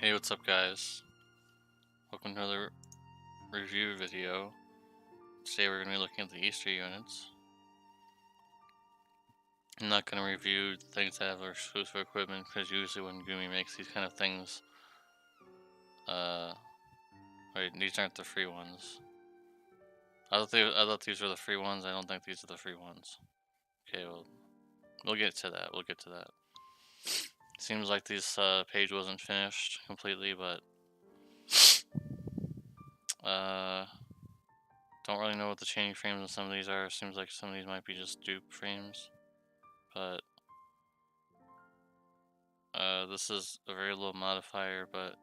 Hey, what's up guys? Welcome to another review video. Today we're going to be looking at the Easter units. I'm not going to review things that have exclusive equipment because usually when Gumi makes these kind of things, wait, these aren't the free ones. I thought these were the free ones. I don't think these are the free ones. Okay, well, we'll get to that. Seems like this page wasn't finished completely, but don't really know what the chaining frames on some of these are. Seems like some of these might be just dupe frames, but this is a very low modifier, but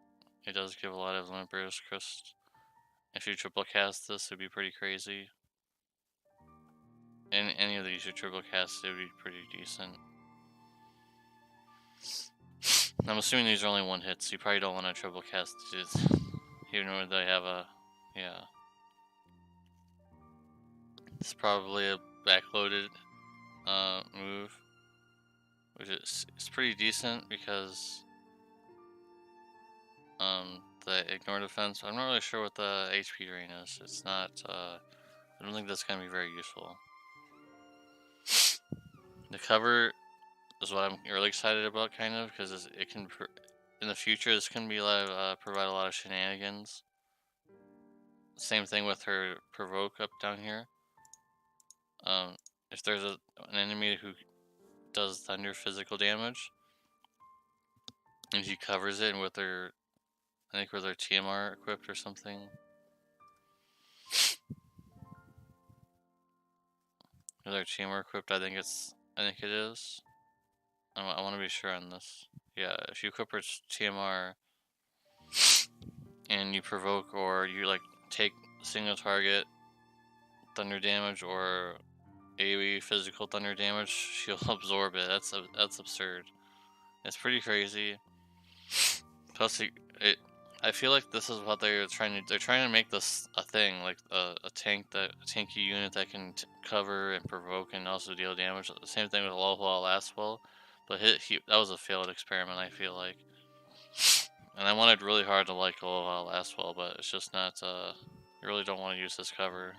it does give a lot of limit burst crust. If you triple cast this, it'd be pretty crazy. In any of these you triple cast, it would be pretty decent. I'm assuming these are only one hit, so you probably don't want to triple cast these, even though they have a, yeah. It's probably a backloaded move, which is pretty decent because the ignore defense. I'm not really sure what the HP drain is. It's not. I don't think that's gonna be very useful. The cover is what I'm really excited about, kind of, because it can in the future this can be provide a lot of shenanigans. Same thing with her provoke up down here. If there's an enemy who does thunder physical damage, and she covers it with her, I think with her TMR equipped or something. With her TMR equipped, I think it is. I want to be sure on this. Yeah, if you equip her TMR and you provoke or you like take single target thunder damage or AoE physical thunder damage, she'll absorb it. That's absurd. It's pretty crazy. Plus, I feel like this is what they're trying to make this a thing, like a tanky unit that can cover and provoke and also deal damage. The same thing with low while last well, but that was a failed experiment, I feel like. And I wanted really hard to like low while last well, but it's just not. You really don't want to use this cover.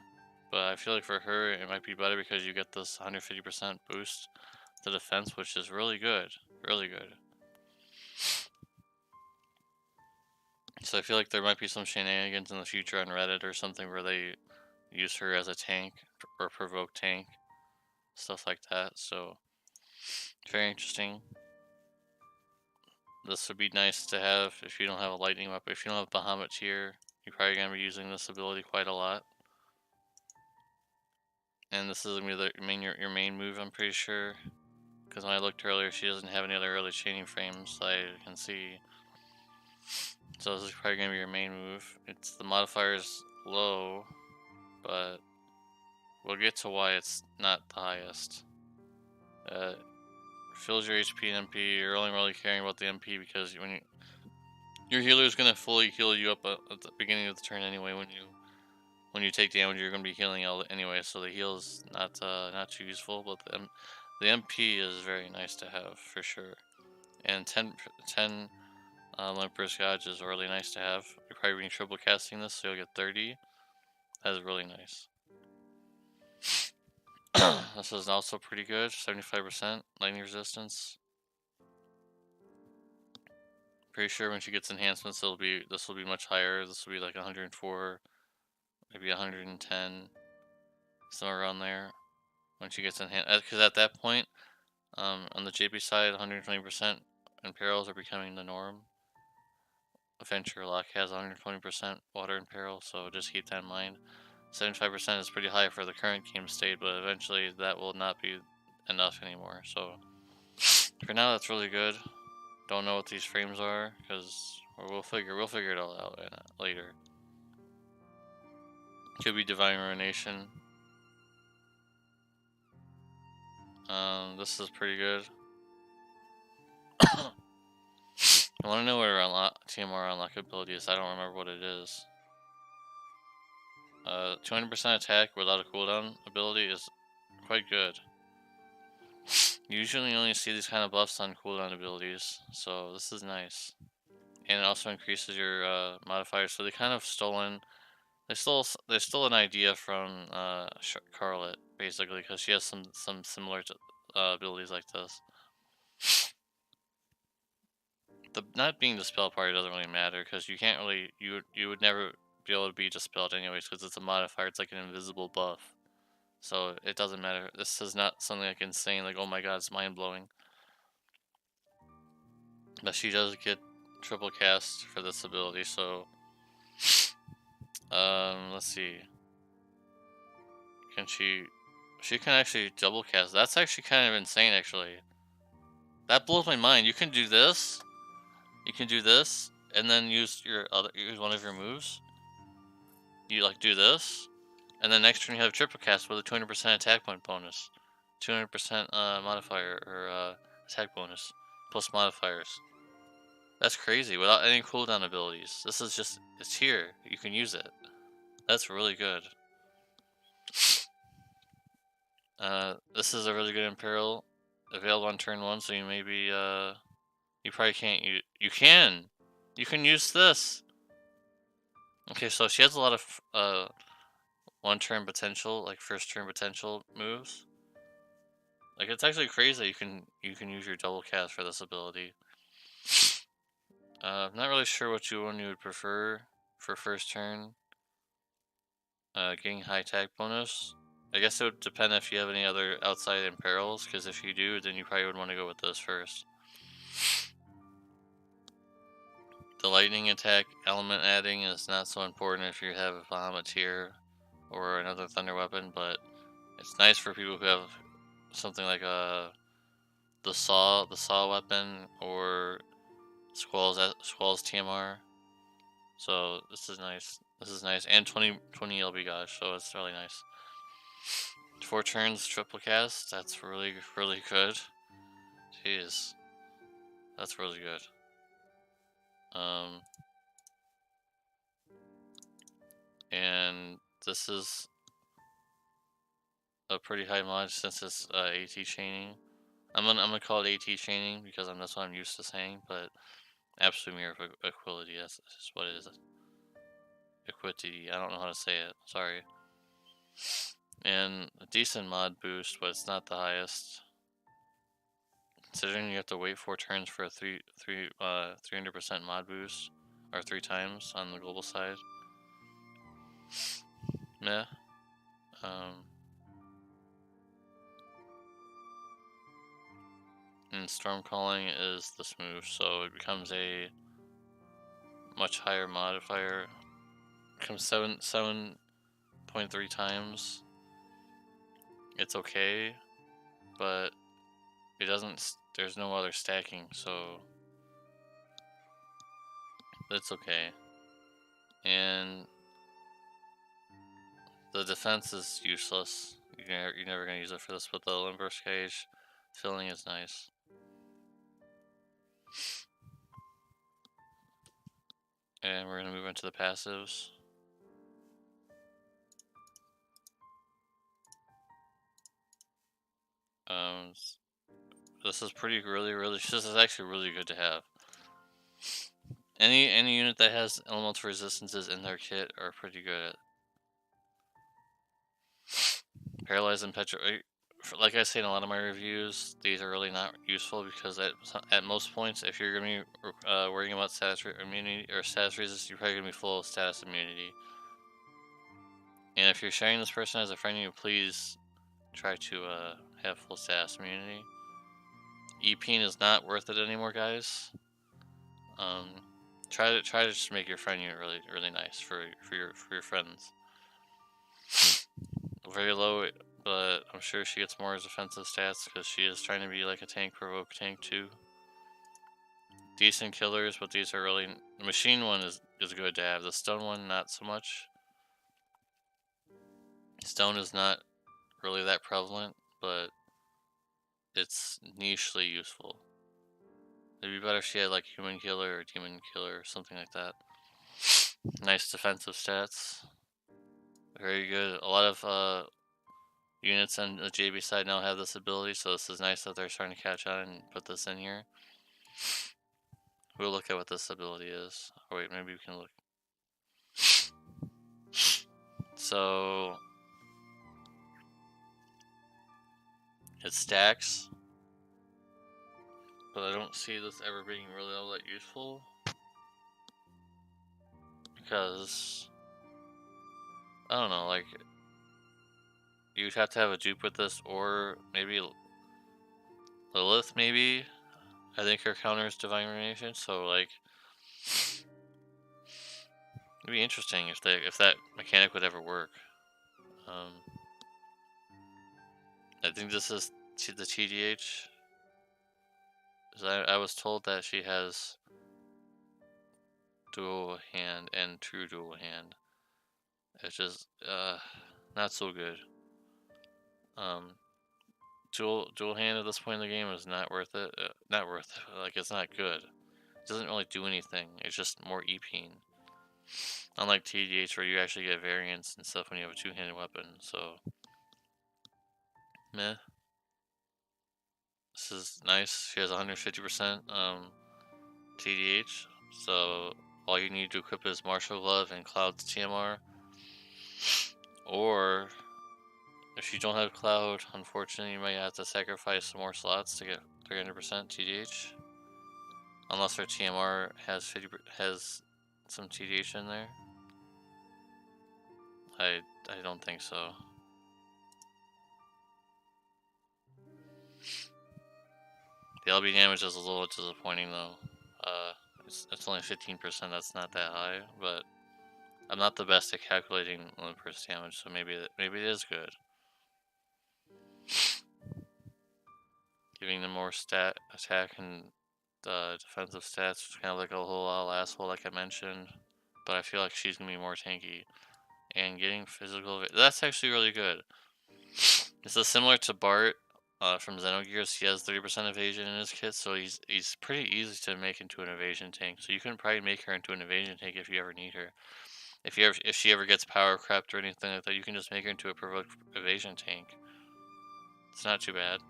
But I feel like for her it might be better because you get this 150% boost to defense, which is really good, really good. So I feel like there might be some shenanigans in the future on Reddit or something where they use her as a tank or provoke tank, stuff like that. So very interesting. This would be nice to have if you don't have a lightning weapon. If you don't have Bahamut tier, you're probably gonna be using this ability quite a lot. And this is gonna be your main move, I'm pretty sure. Because when I looked earlier, she doesn't have any other early chaining frames that I can see. So this is probably gonna be your main move. The modifier's low, but we'll get to why it's not the highest. Fills your HP and MP. You're only really caring about the MP because your healer is gonna fully heal you up at the beginning of the turn anyway. When you take damage, you're gonna be healing anyway. So the heal is not too useful, but the MP is very nice to have for sure. And 10 limp burst gouge is really nice to have. You're probably being triple casting this, so you'll get 30. That is really nice. This is also pretty good. 75% lightning resistance. Pretty sure when she gets enhancements, this will be much higher. This will be like 104, maybe 110, somewhere around there. When she gets enhanced, because at that point, on the JP side, 120% imperils are becoming the norm. Adventure Lock has 120% water imperil, so just keep that in mind. 75% is pretty high for the current game state, but eventually that will not be enough anymore. So for now, that's really good. Don't know what these frames are because we'll figure it all out later. Could be Divine Ruination. This is pretty good. I want to know what her TMR unlock ability is. I don't remember what it is. 200% attack without a cooldown ability is quite good. You usually only see these kind of buffs on cooldown abilities, so this is nice. and it also increases your modifier. So they kind of stolen. They stole an idea from Charlotte basically, because she has some similar abilities like this. The not being dispelled part doesn't really matter, because you can't really you would never be able to be dispelled anyways, because it's a modifier. It's like an invisible buff, so it doesn't matter. This is not something like insane, like oh my god, it's mind blowing. But she does get triple cast for this ability, so let's see. Can she can actually double cast. That's actually kind of insane actually. That blows my mind. You can do this. You can do this and then use one of your moves. You like do this, and then next turn you have triple cast with a 200% attack point bonus. 200% modifier or attack bonus plus modifiers. That's crazy without any cooldown abilities. This is just, it's here. You can use it. That's really good. This is a really good Imperial. Available on turn 1, so you maybe, you probably can't use, you can use this. Okay, so she has a lot of, one-turn potential, like first-turn potential moves. Like, it's actually crazy that you can use your double cast for this ability. I'm not really sure what one you would prefer for first turn. Getting high attack bonus. I guess it would depend if you have any other outside imperils, because if you do, then you probably would want to go with this first. The lightning attack element adding is not so important if you have a Bahamut or another thunder weapon, but it's nice for people who have something like the saw weapon, or Squall's TMR. So this is nice. This is nice, and 20 LB gosh, so it's really nice. 4 turns triple cast. That's really good. Jeez, that's really good. And this is a pretty high mod since it's AT chaining. I'm gonna call it AT chaining because that's what I'm used to saying. But absolute mirror of equality. That's just what it is. Equity. I don't know how to say it. Sorry. And a decent mod boost, but it's not the highest. Considering you have to wait 4 turns for a 300% mod boost, or 3 times on the global side. Meh. And storm calling is this move, so it becomes a much higher modifier. It becomes 7.3 times. It's okay, but it doesn't. There's no other stacking, so that's okay. And the defense is useless. You're never gonna use it for this, but the Limburst Cage filling is nice. And we're gonna move into the passives. This is this is actually really good to have. Any unit that has elemental resistances in their kit are pretty good at. Paralyze and Petrify. Like I say in a lot of my reviews, these are really not useful because at most points, if you're going to be worrying about status immunity or status resistance, you're probably going to be full of status immunity. And if you're sharing this person as a friend, you please try to have full status immunity. EPing is not worth it anymore, guys. Try to just make your friend unit really nice for your friends. Very low, but I'm sure she gets more as offensive stats because she is trying to be like a tank, provoke tank too. Decent killers, but these are really, the machine one is good to have. The stone one, not so much. Stone is not really that prevalent, but it's nichely useful. It'd be better if she had like human killer or demon killer or something like that. Nice defensive stats. Very good. A lot of units on the JB side now have this ability, so this is nice that they're starting to catch on and put this in here. We'll look at what this ability is. Oh wait, maybe we can look. So it stacks, but I don't see this ever being really all that useful because I don't know, like you'd have to have a dupe with this, or maybe Lilith. Maybe I think her counter is Divine Ruination, so like it'd be interesting if that mechanic would ever work. I think this is the TDH. I was told that she has dual hand and true dual hand. It's just not so good. Dual hand at this point in the game is not worth it. Not worth it. Like, it's not good. It doesn't really do anything. It's just more EPing. Unlike TDH, where you actually get variance and stuff when you have a two-handed weapon. So, meh. This is nice. She has 150% TDH. So all you need to equip is Martial Glove and Cloud's TMR. Or if you don't have Cloud, unfortunately, you might have to sacrifice some more slots to get 300% TDH. Unless her TMR has some TDH in there. I don't think so. The LB damage is a little disappointing though. It's only 15%. That's not that high, but I'm not the best at calculating Olympus damage, so maybe it is good. Giving them more attack and defensive stats, kind of like a whole asshole, like I mentioned. But I feel like she's gonna be more tanky, and getting physical. That's actually really good. This is similar to Bart from Xenogears. He has 30% evasion in his kit, so he's pretty easy to make into an evasion tank. So you can probably make her into an evasion tank if you ever need her. If she ever gets power crept or anything like that, you can just make her into a provoked evasion tank. It's not too bad.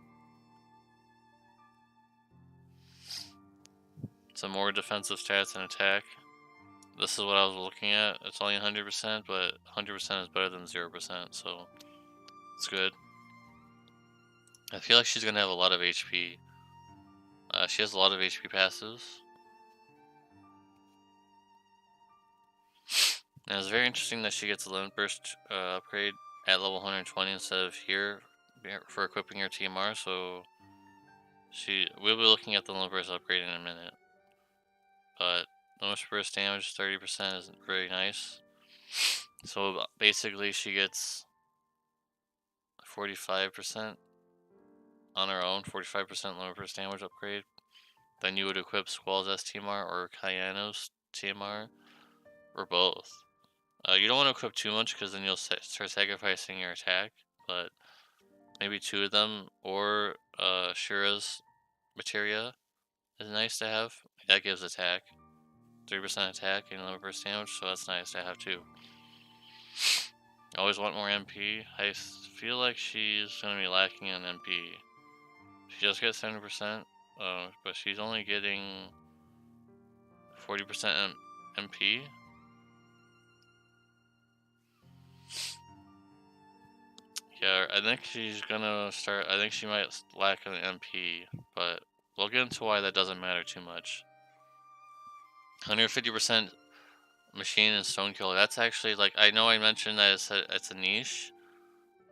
Some more defensive stats and attack. This is what I was looking at. It's only 100%, but 100% is better than 0%, so it's good. I feel like she's gonna have a lot of HP. She has a lot of HP passives. And it's very interesting that she gets a Limit Burst upgrade at level 120 instead of here for equipping her TMR, so we'll be looking at the Limit Burst upgrade in a minute. But Limit Burst damage 30% is really nice. So basically she gets 45% on her own, 45% Limit Burst damage upgrade. Then you would equip Squall's STMR or Kayano's TMR, or both. You don't want to equip too much because then you'll start sacrificing your attack, but maybe two of them, or Shura's Materia is nice to have. That gives attack. 3% attack and 11% damage, so that's nice to have too. Always want more MP. I feel like she's going to be lacking in MP. She does get 70%, but she's only getting 40% MP. Yeah, I think she's gonna start. I think she might lack an MP, but we'll get into why that doesn't matter too much. 150% machine and stone killer. That's actually, like, I know I mentioned that it's a niche.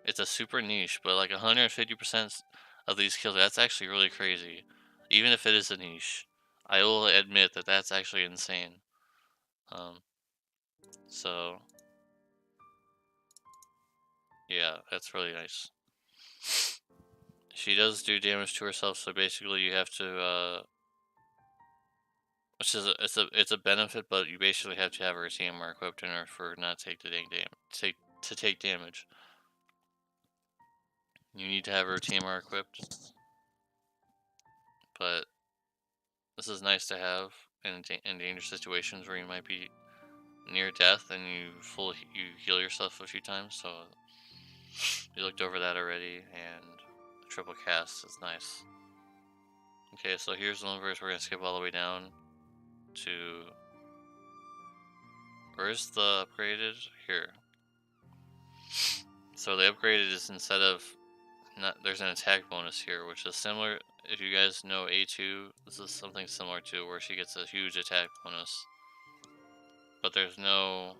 It's a super niche, but like 150% of these kills, that's actually really crazy. Even if it is a niche, I will admit that that's actually insane. So yeah, that's really nice. She does do damage to herself, so basically you have to, which is it's a benefit, but you basically have to have her TMR equipped in her for not take the to take damage. You need to have her TMR equipped, but this is nice to have in dangerous situations where you might be near death and you heal yourself a few times. So we looked over that already, and the triple cast is nice. Okay, so here's the one verse we're gonna skip all the way down. to... Where's the upgraded? Here. So the upgraded is instead of... there's an attack bonus here, which is similar. If you guys know A2, this is something similar to where she gets a huge attack bonus. But there's no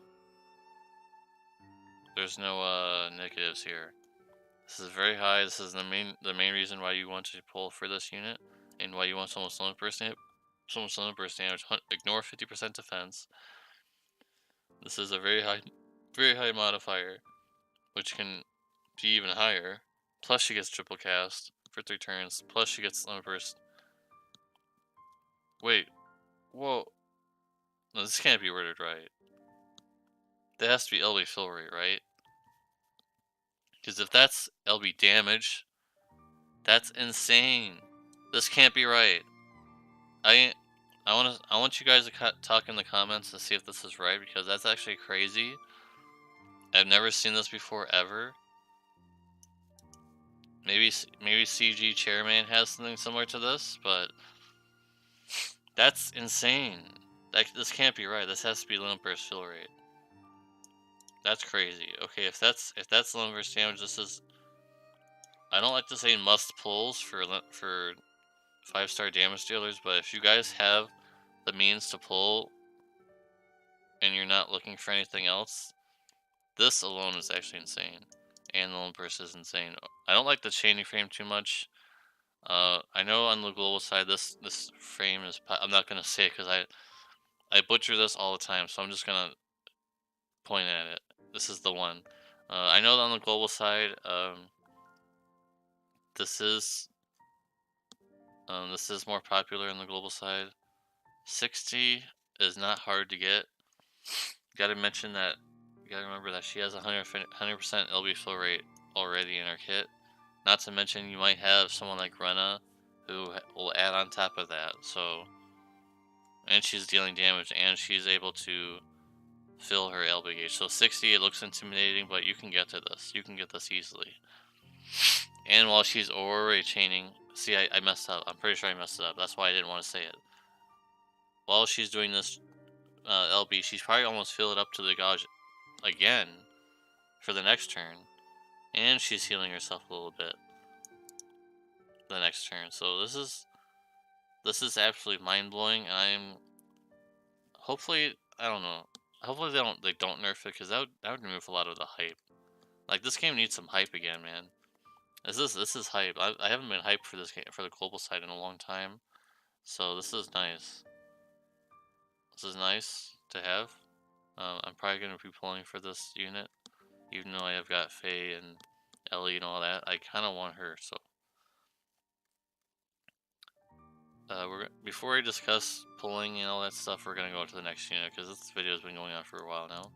negatives here. This is very high. This is the main reason why you want to pull for this unit, and why you want someone's sudden burst damage. Ignore 50% defense. This is a very high modifier, which can be even higher. Plus she gets triple cast for 3 turns. Plus she gets sudden burst. Wait, whoa! No, this can't be worded right. That has to be LB fill rate, right? Because if that's LB damage, that's insane. This can't be right. I want you guys to talk in the comments to see if this is right, because that's actually crazy. I've never seen this before ever. Maybe CG Chairman has something similar to this, but that's insane. This can't be right. This has to be limit burst fill rate. That's crazy. Okay, if that's limit burst damage, this is... I don't like to say must pulls for 5-star damage dealers, but if you guys have the means to pull and you're not looking for anything else, this alone is actually insane. And the limit burst is insane. I don't like the chaining frame too much. I know on the global side this frame is... I'm not gonna say it because I butcher this all the time, so I'm just gonna point at it. This is the one. I know that on the global side, this is more popular on the global side. 60 is not hard to get. Gotta mention that. You gotta remember that she has 100% LB fill rate already in her kit. Not to mention you might have someone like Rena who will add on top of that. So, and she's dealing damage and she's able to fill her LB gauge. So 60, it looks intimidating, but you can get to this. You can get this easily. And while she's already chaining... See, I messed up. I'm pretty sure I messed it up. That's why I didn't want to say it. While she's doing this LB, she's probably almost filled it up to the gauge again for the next turn. And she's healing herself a little bit the next turn. So this is absolutely mind-blowing. Hopefully, I don't know. Hopefully they don't nerf it, because that would remove a lot of the hype. Like, this game needs some hype again, man. This is hype. I haven't been hyped for this game, for the global side, in a long time. So this is nice. This is nice to have. I'm probably going to be pulling for this unit, even though I have got Faye and Ellie and all that. I kind of want her, so... before I discuss pulling and all that stuff, we're going to go to the next unit, because this video has been going on for a while now.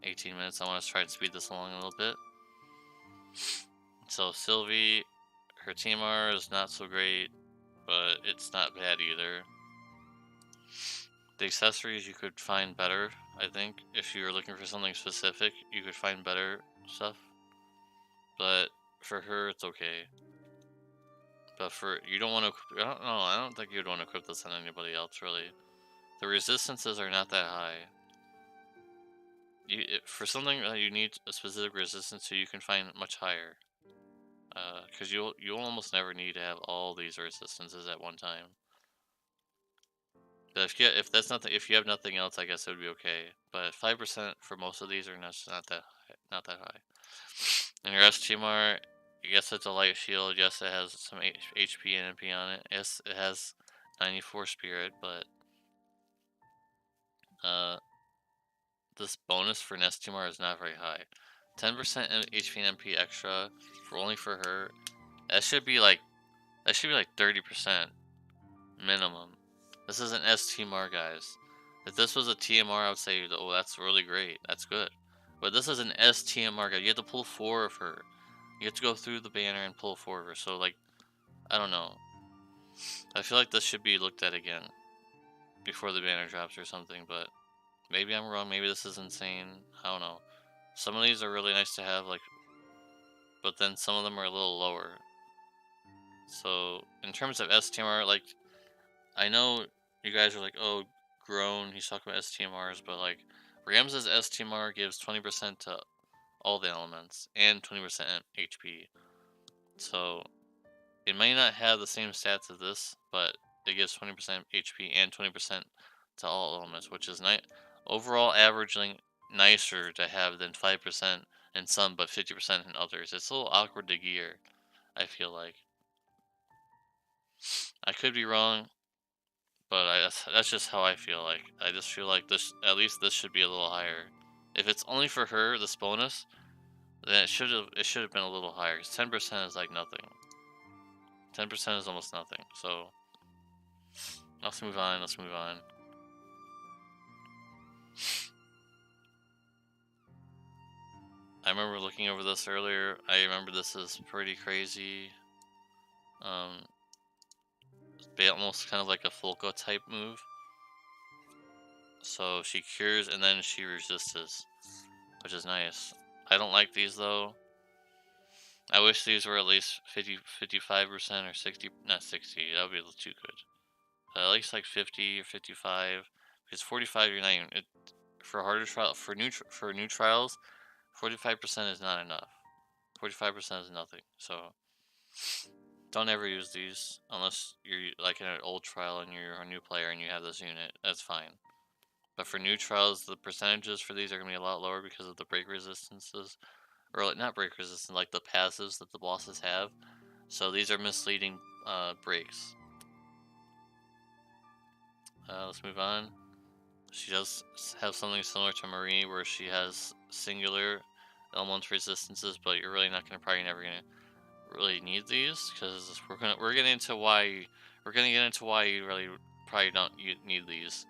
18 minutes. I want to try and speed this along a little bit. So Sylvie, her TMR is not so great, but it's not bad either. The accessories you could find better, I think. If you're looking for something specific, you could find better stuff. But for her, it's okay. But for... you don't want to... I don't know. I don't think you'd want to equip this on anybody else, really. The resistances are not that high. For something that you need a specific resistance to, you can find much higher. Because you'll almost never need to have all these resistances at one time. But if you have nothing else, I guess it would be okay. But 5% for most of these are not that high. And your STMR, yes, it's a light shield. Yes, it has some HP and MP on it. Yes, it has 94 spirit, but this bonus for an STMR is not very high. 10% HP and MP extra only for her. That should be like 30% minimum. This is an STMR, guys. If this was a TMR, I would say, oh, that's really great. That's good. But this is an STMR, guys. You have to pull 4 of her. You have to go through the banner and pull 4 of her. So, like, I don't know. I feel like this should be looked at again before the banner drops or something. But maybe I'm wrong. Maybe this is insane. I don't know. Some of these are really nice to have, like, but then some of them are a little lower. So, in terms of STMR, like, I know you guys are like, oh, grown. He's talking about STMRs, but like Ram's STMR gives 20% to all the elements and 20% HP. So it may not have the same stats as this, but it gives 20% HP and 20% to all elements, which is nice. Overall, averaging nicer to have than 5% in some, but 50% in others. It's a little awkward to gear, I feel like. I could be wrong, but that's just how I feel like. I just feel like this, at least this should be a little higher. If it's only for her, this bonus, then it should have been a little higher. 'Cause 10% is like nothing. 10% is almost nothing. So let's move on. Let's move on. I remember looking over this earlier. I remember this is pretty crazy. Almost kind of like a Fulco type move. So she cures and then she resists, which is nice. I don't like these though. I wish these were at least 55% or 60, not 60. That would be a little too good. At least like 50 or 55. Because 45, you're not even for harder trial for new trials. 45% is not enough. 45% is nothing. So don't ever use these unless you're like in an old trial and you're a new player and you have this unit. That's fine. But for new trials, the percentages for these are going to be a lot lower because of the break resistances. Or like, not break resistant, like the passives that the bosses have. So these are misleading breaks. Let's move on. She does have something similar to Marie where she has singular element resistances, but you're really not going to probably never going to really need these because we're getting into why you really probably don't need these.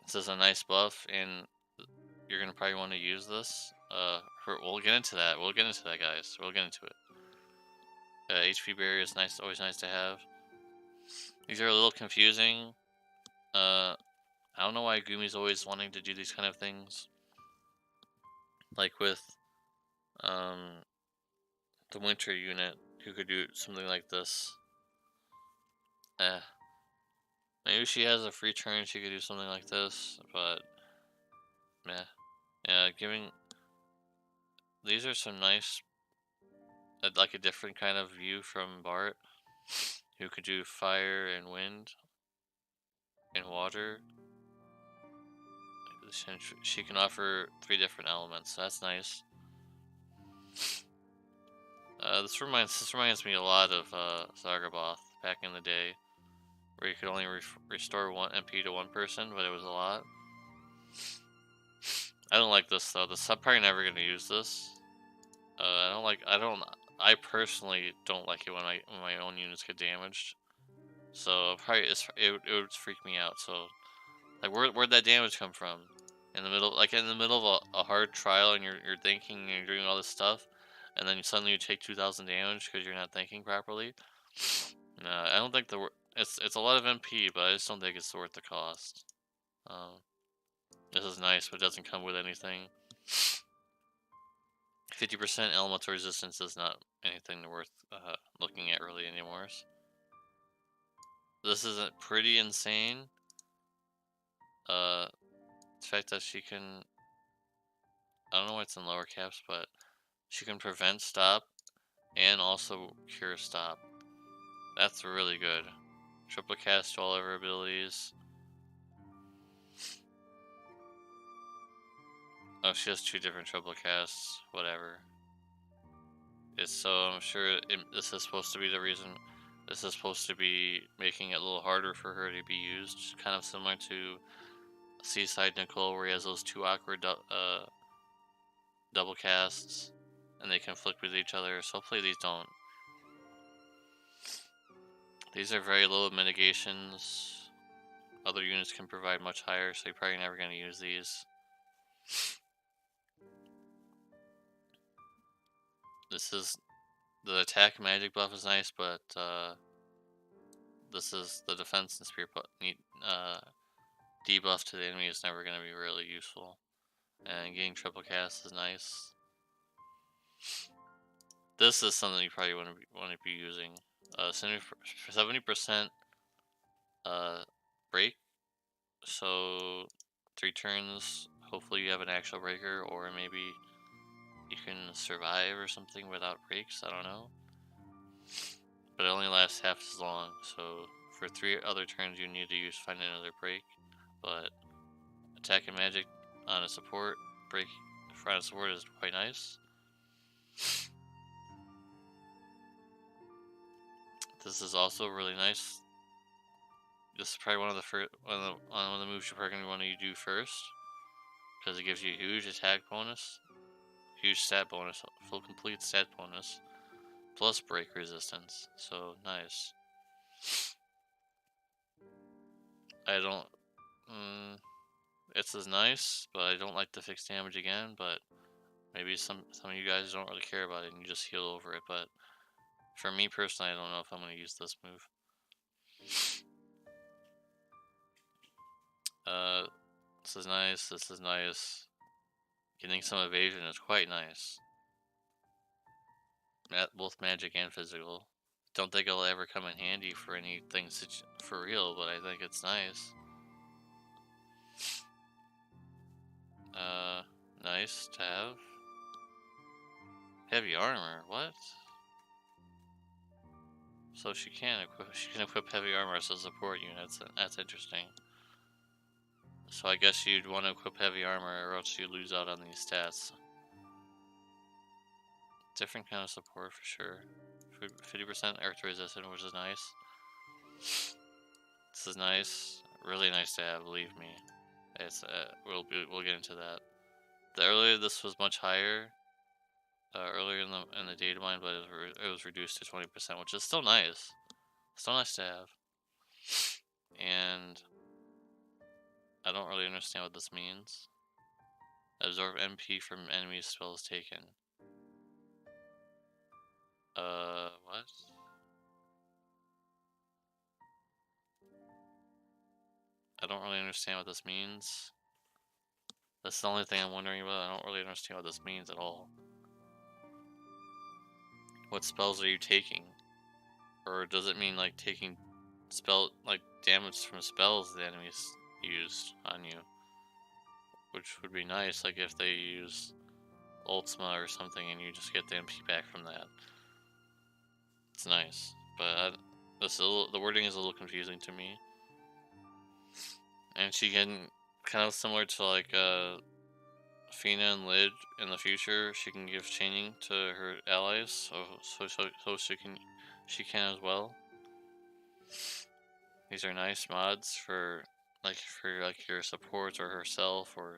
This is a nice buff, and you're gonna probably want to use this. We'll get into that. We'll get into that, guys. We'll get into it. HP barrier is nice. Always nice to have. These are a little confusing. I don't know why Gumi's always wanting to do these kind of things. Like with the winter unit, who could do something like this. Maybe she has a free turn, she could do something like this, but meh. Yeah, these are some nice, like a different kind of view from Bart, who could do fire and wind and water. She can offer 3 different elements, so that's nice. This reminds me a lot of Zagaboth back in the day, where you could only restore 1 MP to 1 person, but it was a lot. I don't like this though. I'm probably never gonna use this. I personally don't like it when my own units get damaged. So probably it would freak me out. So like where'd that damage come from? In the middle of a hard trial, and you're thinking and you're doing all this stuff, and then suddenly you take 2,000 damage because you're not thinking properly. No, I don't think it's a lot of MP, but I just don't think it's worth the cost. This is nice, but it doesn't come with anything. 50% elemental resistance is not anything worth looking at really anymore. This isn't pretty insane. The fact that she can, I don't know why it's in lower caps, but she can prevent stop and also cure stop. That's really good. Triple cast all of her abilities. Oh, she has 2 different triple casts. Whatever. So I'm sure this is supposed to be the reason. This is supposed to be making it a little harder for her to be used. Kind of similar to Seaside Nicole, where he has those 2 awkward double casts, and they conflict with each other. So hopefully these don't. These are very low mitigations. Other units can provide much higher, so you're probably never going to use these. This is the attack magic buff is nice, but this is the defense and spirit debuff to the enemy is never going to be really useful. And getting triple cast is nice. This is something you probably want to be using. 70% break. So 3 turns. Hopefully you have an actual breaker, or maybe you can survive or something without breaks. I don't know. But it only lasts half as long. So for 3 other turns, you need to find another break. But attack and magic on a support break for a support is quite nice. This is also really nice. This is probably one of the moves you're probably going to want to do first, because it gives you a huge attack bonus, huge stat bonus, full complete stat bonus, plus break resistance. So nice. I don't. It's as nice, but I don't like the fixed damage again. But maybe some of you guys don't really care about it and you just heal over it. But for me personally, I don't know if I'm going to use this move. This is nice. This is nice. Getting some evasion is quite nice. Both magic and physical. Don't think it'll ever come in handy for anything for real, but I think it's nice. Nice to have. Heavy armor, what? So she can equip heavy armor as a support unit. That's interesting. So I guess you'd want to equip heavy armor, or else you lose out on these stats. Different kind of support for sure. 50% earth resistant, which is nice. This is nice, really nice to have. Believe me, it's we'll get into that. The earlier this was much higher. Earlier in the data mine, but it was reduced to 20%, which is still nice. Still nice to have. And I don't really understand what this means. Absorb MP from enemy spells taken. What? I don't really understand what this means. That's the only thing I'm wondering about. I don't really understand what this means at all. What spells are you taking? Or does it mean like taking damage from spells the enemies used on you? Which would be nice, like if they use Ultima or something and you just get the MP back from that. It's nice, but the wording is a little confusing to me. And she can, kind of similar to like Fina and Lid in the future, she can give chaining to her allies, so she can as well. These are nice mods for your support or herself, or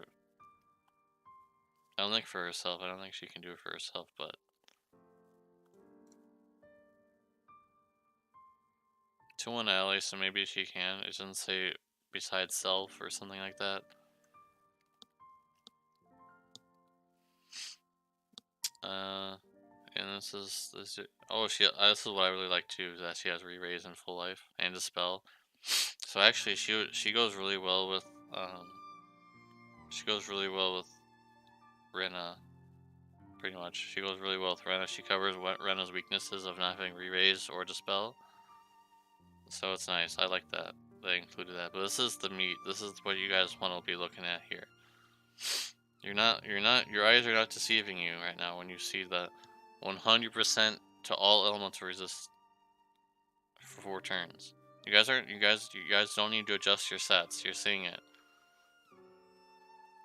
I don't think for herself. I don't think she can do it for herself, but 2-1 ally, so maybe she can. It doesn't say besides self or something like that. And this is this is what I really like too, is that she has re-raise in full life and dispel. So actually, she goes really well with Rena. Pretty much, she goes really well with Rena. She covers Rena's weaknesses of not having re-raise or dispel. So it's nice. I like that they included that. But this is the meat. This is what you guys want to be looking at here. Your eyes are not deceiving you right now when you see the 100% to all elemental resist for 4 turns. You guys don't need to adjust your sets. You're seeing it.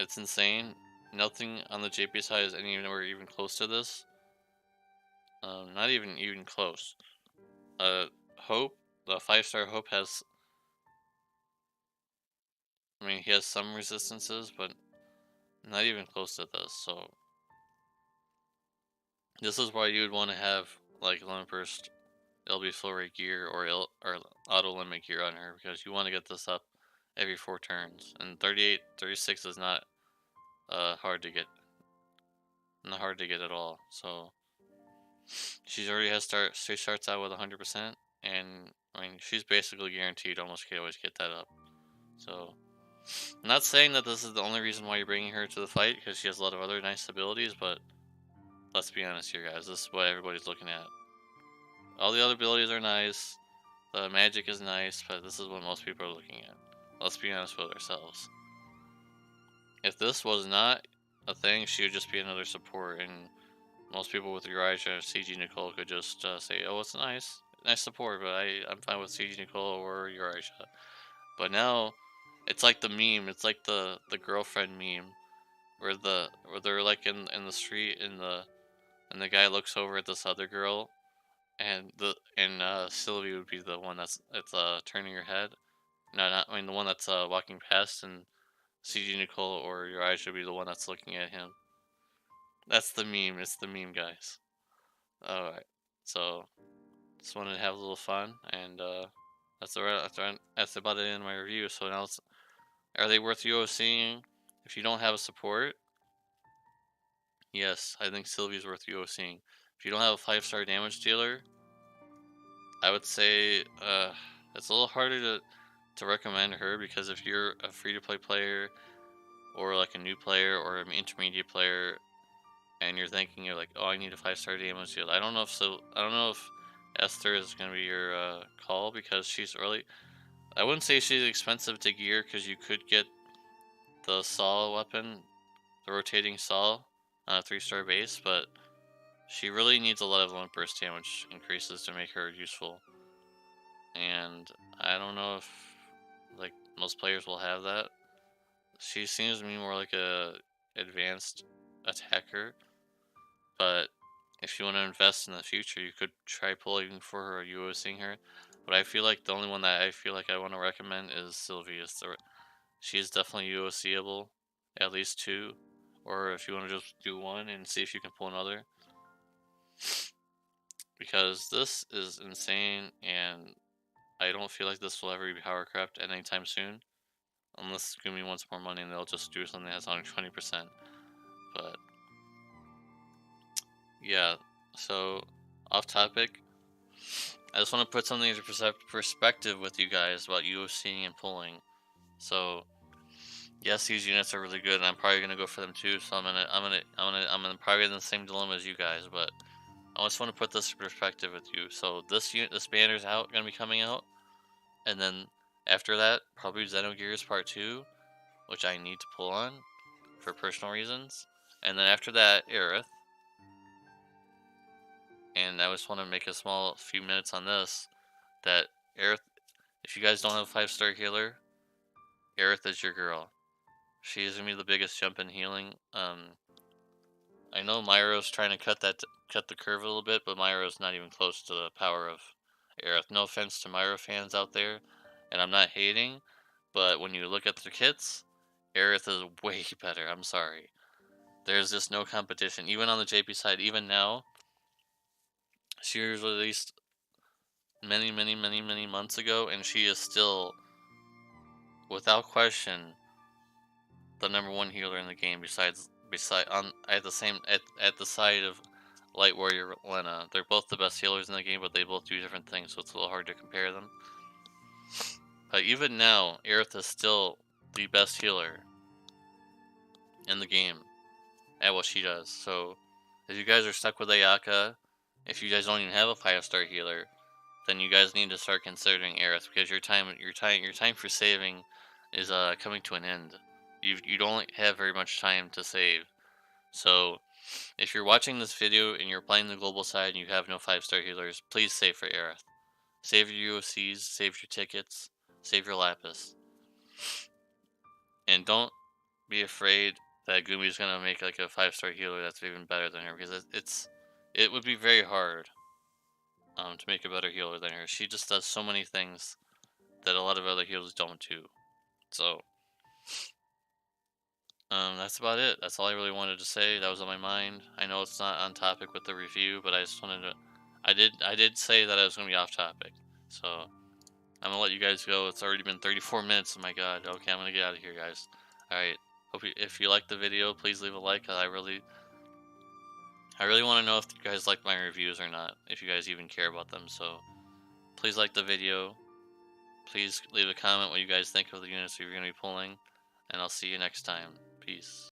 It's insane. Nothing on the JP side is anywhere even close to this. Not even close. Hope, the 5-star Hope has, I mean, he has some resistances, but not even close to this. So this is why you would want to have like Limit Burst, LB Flow Rate gear, or Auto Limit gear on her, because you want to get this up every 4 turns. And 36 is not hard to get. Not hard to get at all. So she starts out with 100%, and I mean she's basically guaranteed almost can always get that up. So I'm not saying that this is the only reason why you're bringing her to the fight, because she has a lot of other nice abilities, but let's be honest here, guys. This is what everybody's looking at. All the other abilities are nice. The magic is nice, but this is what most people are looking at. Let's be honest with ourselves. If this was not a thing, she would just be another support, and most people with Elijah and CG Nicole could just say, "Oh, it's nice support," but I'm fine with CG Nicole or Elijah. But now, it's like the meme. It's like the girlfriend meme, where they're like in the street, and the guy looks over at this other girl, and Sylvie would be the one that's turning her head. No, not, I mean the one that's walking past, and CG Nicole or your eyes should be the one that's looking at him. That's the meme. It's the meme, guys. All right. So just wanted to have a little fun, and that's about it in my review. So now, are they worth UOCing? If you don't have a support, yes, I think Sylvie's worth UOCing. If you don't have a 5-star damage dealer, I would say it's a little harder to recommend her, because if you're a free-to-play player or like a new player or an intermediate player, and you're thinking, you're like, oh, I need a 5-star damage dealer. I don't know if Esther is gonna be your call, because she's early. I wouldn't say she's expensive to gear, because you could get the saw weapon, the rotating saw, on a 3-star base, but she really needs a lot of 1 burst damage increases to make her useful. And I don't know if like most players will have that. She seems to me more like a advanced attacker, but if you want to invest in the future, you could try pulling for her or UOCing her. But I feel like the only one that I feel like I want to recommend is Sylvie. She's definitely UOCable, at least 2, or if you want to just do 1 and see if you can pull another. Because this is insane, and I don't feel like this will ever be power crept anytime soon. Unless Gumi wants more money and they'll just do something that has 120%. But yeah, so off topic, I just want to put something into perspective with you guys about UFCing and pulling. So yes, these units are really good, and I'm probably gonna go for them too. So I'm probably in the same dilemma as you guys, but I just want to put this in perspective with you. So this banner's gonna be coming out, and then after that, probably Xenogears Part 2, which I need to pull on for personal reasons. And then after that, Aerith. And I just want to make a small few minutes on this, that Aerith, if you guys don't have a 5-star healer, Aerith is your girl. She's going to be the biggest jump in healing. I know Myro's trying to cut the curve a little bit, but Myro's not even close to the power of Aerith. No offense to Myro fans out there, and I'm not hating, but when you look at the kits, Aerith is way better. I'm sorry. There's just no competition. Even on the JP side, even now, she was released many months ago, and she is still, without question, the #1 healer in the game. At the side of Light Warrior Lena. They're both the best healers in the game, but they both do different things, so it's a little hard to compare them. But even now, Aerith is still the best healer in the game at what she does. So if you guys are stuck with Ayaka, if you guys don't even have a 5-star healer, then you guys need to start considering Aerith, because your time for saving is coming to an end. You don't have very much time to save. So if you're watching this video and you're playing the global side and you have no 5-star healers, please save for Aerith. Save your UOCs, save your tickets, save your Lapis. And don't be afraid that Gumi's gonna make like a 5-star healer that's even better than her, because it would be very hard to make a better healer than her. She just does so many things that a lot of other healers don't do. So that's about it. That's all I really wanted to say. That was on my mind. I know it's not on topic with the review, but I just wanted to. I did say that I was gonna be off topic, so I'm gonna let you guys go. It's already been 34 minutes. Oh my god. Okay, I'm gonna get out of here, guys. All right. If you liked the video, please leave a like. I really want to know if you guys like my reviews or not. If you guys even care about them. So please like the video. Please leave a comment what you guys think of the units you're gonna be pulling, and I'll see you next time. Peace.